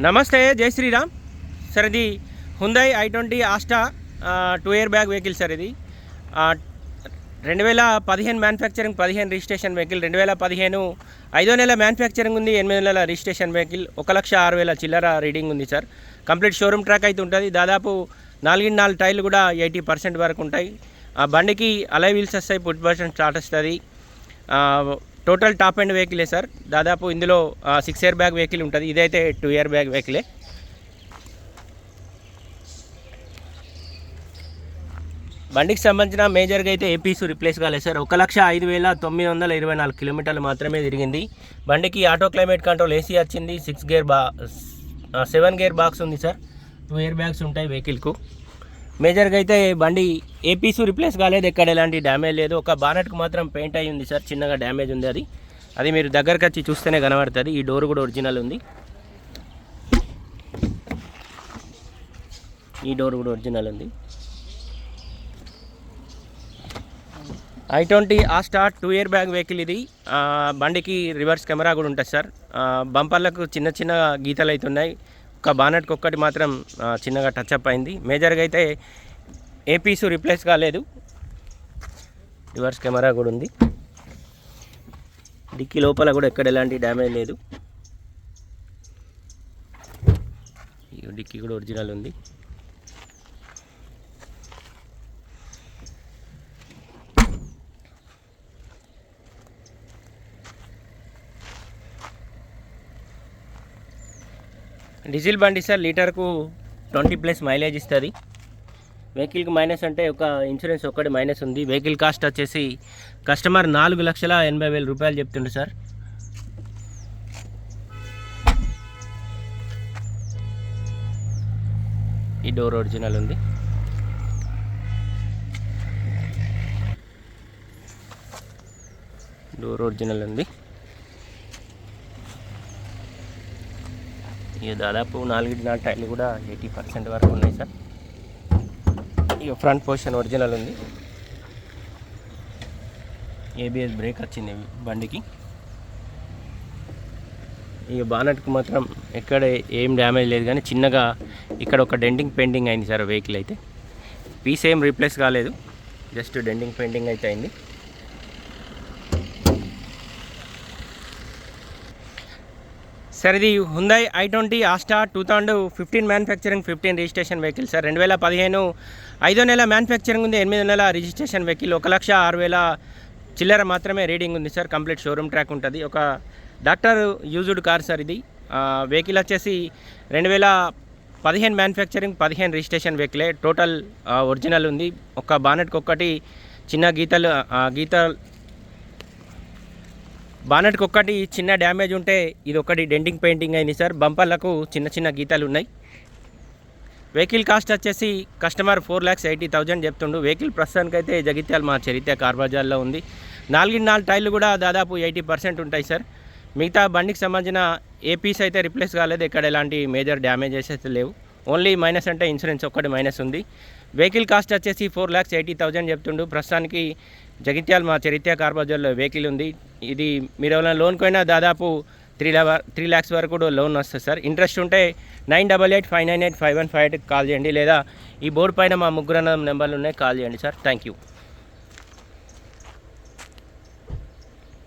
నమస్తే, జై శ్రీరామ్ సార్. ఇది హుందాయ్ i20 Asta 2 year bag vehicle sir. ఇది 2015 మ్యానుఫ్యాక్చరింగ్, 15 రిజిస్ట్రేషన్ వెహికల్. 2015 5వ నెల మ్యానుఫ్యాక్చరింగ్ ఉంది, 8వ నెల రిజిస్ట్రేషన్ వెహికల్. 1,06,000 చిల్లర రీడింగ్ ఉంది సార్. కంప్లీట్ షోరూమ్ ట్రాక్ అయితే ఉంటుంది. దాదాపు 4 టైర్లు కూడా 80% వరకు ఉంటాయి. ఆ బండికి అలై వీల్స్ వస్తాయి, పుట్ బటన్ స్టార్ట్ వస్తుంది. టోటల్ టాప్ అండ్ వెహికలే సార్. దాదాపు ఇందులో 6 ఇయర్ బ్యాగ్ వెహికల్ ఉంటుంది. ఇదైతే 2 ఇయర్ బ్యాగ్ వెహికలే. బండికి సంబంధించిన మేజర్గా అయితే ఏపీస్ రిప్లేస్ కాలేదు సార్. 1,05,924 కిలోమీటర్లు మాత్రమే తిరిగింది. బండికి ఆటో క్లైమేట్ కంట్రోల్ ఏసీ వచ్చింది. 7 గేర్ బాక్స్ ఉంది సార్. 2 ఇయర్ బ్యాగ్స్ ఉంటాయి వెహికల్కు. మేజర్గా అయితే బండి ఏపీసు రిప్లేస్ కాలేదు, ఎక్కడ ఎలాంటి డ్యామేజ్ లేదు. ఒక బానెట్కు మాత్రం పెయింట్ అయ్యి ఉంది సార్, చిన్నగా డ్యామేజ్ ఉంది. అది మీరు దగ్గరకు వచ్చి చూస్తేనే కనబడుతుంది. ఈ డోర్ కూడా ఒరిజినల్ ఉంది. ఈ డోర్ కూడా ఒరిజినల్ ఉంది. i20 Asta 2 year bag vehicle ఇది. బండికి రివర్స్ కెమెరా కూడా ఉంటుంది సార్. బంపర్లకు చిన్న చిన్న గీతలు అవుతున్నాయి. ఒక బానెట్కి ఒక్కటి మాత్రం చిన్నగా టచ్అప్ అయింది. మేజర్గా అయితే ఏపీసు రిప్లేస్ కాలేదు. రివర్స్ కెమెరా కూడా ఉంది. డిక్కీ లోపల కూడా ఎక్కడ ఎలాంటి డ్యామేజ్ లేదు. డిక్కీ కూడా ఒరిజినల్ ఉంది. డీజిల్ బండి సార్. లీటర్కు 20+ మైలేజ్ ఇస్తుంది. వెహికల్కి మైనస్ అంటే ఒక ఇన్సూరెన్స్ ఒక్కటి మైనస్ ఉంది. వెహికల్ కాస్ట్ వచ్చేసి కస్టమర్ 4,80,000 రూపాయలు చెప్తుండ్రు సార్. ఈ డోర్ ఒరిజినల్ ఉంది. డోర్ ఒరిజినల్ ఉంది. ఇక దాదాపు 4 టైర్లు కూడా 80% వరకు ఉన్నాయి సార్. ఇక ఫ్రంట్ పొజిషన్ ఒరిజినల్ ఉంది. ఏబిఎస్ బ్రేక్ వచ్చింది బండికి. ఇక బానెట్కి మాత్రం ఎక్కడ ఏం డ్యామేజ్ లేదు, కానీ చిన్నగా ఇక్కడ ఒక డెంటింగ్ పెయింటింగ్ అయింది సార్. వెహికల్ అయితే పీస్ ఏం రీప్లేస్ కాలేదు, జస్ట్ డెంటింగ్ పెయింటింగ్ అయితే అయింది. సార్ ఇది హుందాయ్ i20 Asta 2015 manufacturing, 15 registration vehicle sir. 2015 5వ నెల మ్యానుఫ్యాక్చరింగ్ ఉంది, 8వ నెల రిజిస్ట్రేషన్ వెహికల్. 1,06,000 చిల్లర మాత్రమే రీడింగ్ ఉంది సార్. కంప్లీట్ షోరూమ్ ట్రాక్ ఉంటుంది. ఒక డాక్టర్ యూజ్డ్ కార్ సార్ ఇది. వెహికల్ వచ్చేసి 2015 మ్యానుఫ్యాక్చరింగ్, 15 రిజిస్ట్రేషన్ వెహికలే. టోటల్ ఒరిజినల్ ఉంది. ఒక బానెట్కి ఒక్కటి చిన్న బానెట్కి ఒక్కటి చిన్న డ్యామేజ్ ఉంటే ఇది ఒకటి డెంటింగ్ పెయింటింగ్ అయింది సార్. బంపర్లకు చిన్న చిన్న గీతలు ఉన్నాయి. వెహికల్ కాస్ట్ వచ్చేసి కస్టమర్ 4,80,000 చెప్తుండు. వెహికల్ ప్రస్తుతానికైతే జగిత్యాల మా చరిత్ర కార్ బజార్లో ఉంది. 4 టైర్లు కూడా దాదాపు 80% ఉంటాయి సార్. మిగతా బండికి సంబంధించిన ఏపీస్ అయితే రిప్లేస్ కాలేదు, ఎక్కడ ఎలాంటి మేజర్ డ్యామేజెస్ అయితే లేవు. ఓన్లీ మైనస్ అంటే ఇన్సూరెన్స్ ఒక్కటి మైనస్ ఉంది. వెహికల్ కాస్ట్ వచ్చేసి 4,80,000 చెప్తుండు. ప్రస్తుతానికి జగిత్యాల మా చరిత్ర కార్ బజార్లో వెహికల్ ఉంది. ఇది మీరు ఎవరైనా లోన్ పోయినా దాదాపు 3 lakhs వరకు కూడా లోన్ వస్తుంది సార్. ఇంట్రెస్ట్ ఉంటే 9885985158 కాల్ చేయండి, లేదా ఈ బోర్డు పైన మా ముగ్గురు నెంబర్లు ఉన్నాయి, కాల్ చేయండి సార్. Thank you.